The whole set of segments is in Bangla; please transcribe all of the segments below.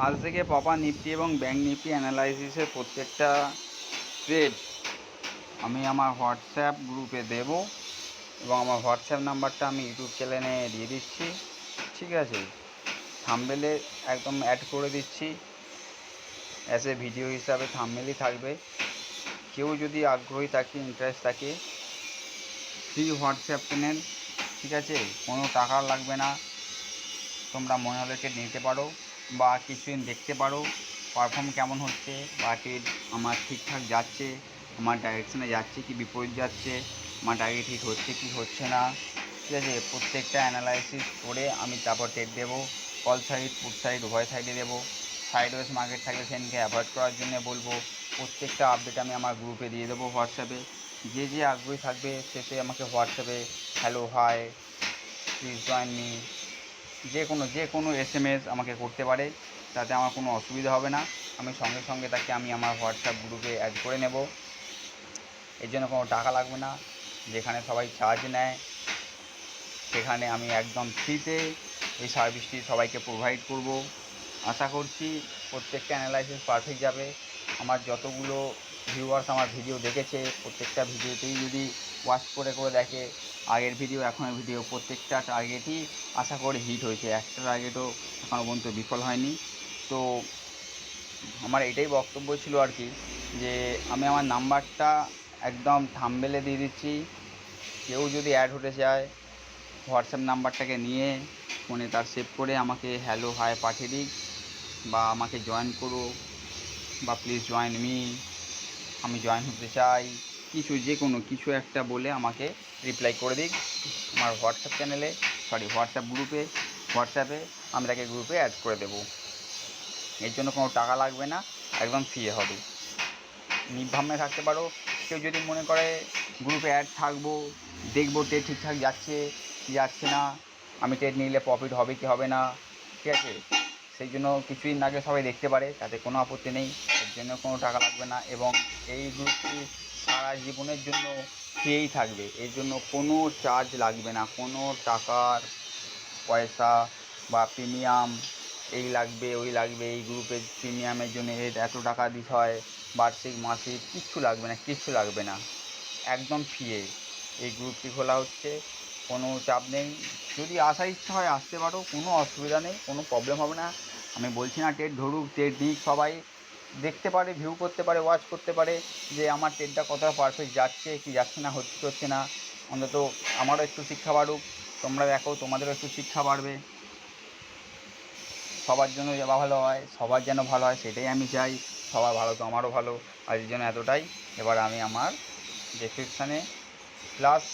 আজ থেকে পাপা নিফটি এবং ব্যাঙ্ক নিফটি অ্যানালাইসিসের প্রত্যেকটা ট্রেড আমি আমার হোয়াটসঅ্যাপ গ্রুপে দেব এবং আমার হোয়াটসঅ্যাপ নাম্বারটা আমি ইউটিউব চ্যানেলে দিয়ে দিচ্ছি। ঠিক আছে, থাম্বনেলে একদম অ্যাড করে দিচ্ছি, অ্যাজ এ ভিডিও হিসাবে থাম্বনেলই থাকবে। কেউ যদি আগ্রহী থাকে, ইন্টারেস্ট থাকে, ফ্রি হোয়াটসঅ্যাপ চ্যানেল, ঠিক আছে, কোনো টাকা লাগবে না। তোমরা মনে হলে ট্রেড নিতে পারো বা কিছুদিন দেখতে পারো পারফর্ম কেমন হচ্ছে, বা ট্রেড আমার ঠিকঠাক যাচ্ছে, আমার ডাইরেকশানে যাচ্ছে কি বিপরীত যাচ্ছে, আমার টার্গেট হিট হচ্ছে কি হচ্ছে না। ঠিক আছে, প্রত্যেকটা অ্যানালাইসিস করে আমি তারপর ট্রেড দেবো। কল সাইড, পুট সাইড উভয় সাইডে দেবো। সাইডওয়েজ মার্কেট থাকলে সেদিনকে অ্যাভয়েড করার জন্য বলবো। প্রত্যেকটা আপডেট আমি আমার গ্রুপে দিয়ে দেবো হোয়াটসঅ্যাপে। যে যে আগ্রহী থাকবে সে আমাকে হোয়াটসঅ্যাপে hello hi please join me যে কোনো SMS আমাকে করতে পারে, তাতে আমার কোনো অসুবিধা হবে না। আমি সঙ্গে সঙ্গে তাকে আমি আমার হোয়াটসঅ্যাপ গ্রুপে অ্যাড করে নেব। এর জন্য কোনো টাকা লাগবে না। যেখানে সবাই চার্জ নেয় সেখানে আমি একদম ফ্রিতে এই সার্ভিসটি সবাইকে প্রোভাইড করব। আশা করছি প্রত্যেকটা অ্যানালাইসিস পারফেক্ট যাবে। আমার যতগুলো ভিউয়ার্স আমার ভিডিও দেখেছে, প্রত্যেকটা ভিডিওতেই যদি ওয়াচ করে দেখে, আগের ভিডিও এখনের ভিডিও, প্রত্যেকটা টার্গেটই আশা করি হিট হয়েছে। একটা টার্গেটও এখনও পর্যন্ত বিফল হয়নি। তো আমার এটাই বক্তব্য ছিল আর কি, যে আমি আমার নাম্বারটা একদম থাম্বনেলে দিয়ে দিচ্ছি। কেউ যদি অ্যাড হতে চায় হোয়াটসঅ্যাপ নাম্বারটাকে নিয়ে ফোনে তার সেভ করে আমাকে হ্যালো হাই পাঠিয়ে দিক, বা আমাকে জয়েন করো, বা প্লিজ জয়েন মি, আমি জয়েন হতে চাই, যে কোনো কিছু একটা বলে আমাকে রিপ্লাই করে দিক আমার হোয়াটসঅ্যাপ চ্যানেলে, হোয়াটসঅ্যাপ গ্রুপে। হোয়াটসঅ্যাপে আমি তাকে গ্রুপে অ্যাড করে দেবো। এর জন্য কোনো টাকা লাগবে না, একদম ফ্রি হবে। নির্ভাবনায় থাকতে পারো। কেউ যদি মনে করে গ্রুপে অ্যাড থাকবো, দেখবো ট্রেড ঠিকঠাক যাচ্ছে কি যাচ্ছে না, আমি ট্রেড নিলে প্রফিট হবে কি হবে না, ঠিক আছে, সেই জন্য কিছুদিন আগে সবাই দেখতে পারে, তাতে কোনো আপত্তি নেই। এর জন্য কোনো টাকা লাগবে না এবং এই গ্রুপটি সারা জীবনের জন্য ফ্রিই থাকবে। এর জন্য কোনো চার্জ লাগবে না, কোনো টাকার পয়সা বা প্রিমিয়াম এই লাগবে ওই লাগবে, এই গ্রুপের প্রিমিয়ামের জন্য এত টাকা দিতে হয়, বার্ষিক মাসিক কিচ্ছু লাগবে না, একদম ফ্রি। এই গ্রুপটি খোলা হচ্ছে, কোনো চাপ নেই। যদি আসার ইচ্ছা হয় আসতে পারো, কোনো অসুবিধা নেই, কোনো প্রবলেম হবে না। আমি বলছি না ট্রেড ধরুক, ট্রেড নিক, সবাই দেখতে পারে, ভিউ করতে পারে, ওয়াচ করতে পারে যে আমার ট্রেডটা কতটা পারফেক্ট যাচ্ছে কি যাচ্ছে না, হচ্ছে না। অন্তত আমারও একটু শিক্ষা বাড়ুক, তোমরা দেখো তোমাদেরও একটু শিক্ষা বাড়বে। সবার জন্য যা ভালো হয়, সবার যেন ভালো হয় সেটাই আমি চাই। সবার ভালো তো আমারও ভালো। আর এর জন্য এতটাই। এবার আমি আমার ডেসক্রিপশানে প্লাস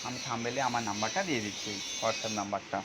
আমি থাম্বনেলে আমার নাম্বারটা দিয়ে দিচ্ছি, হোয়াটসঅ্যাপ নাম্বারটা।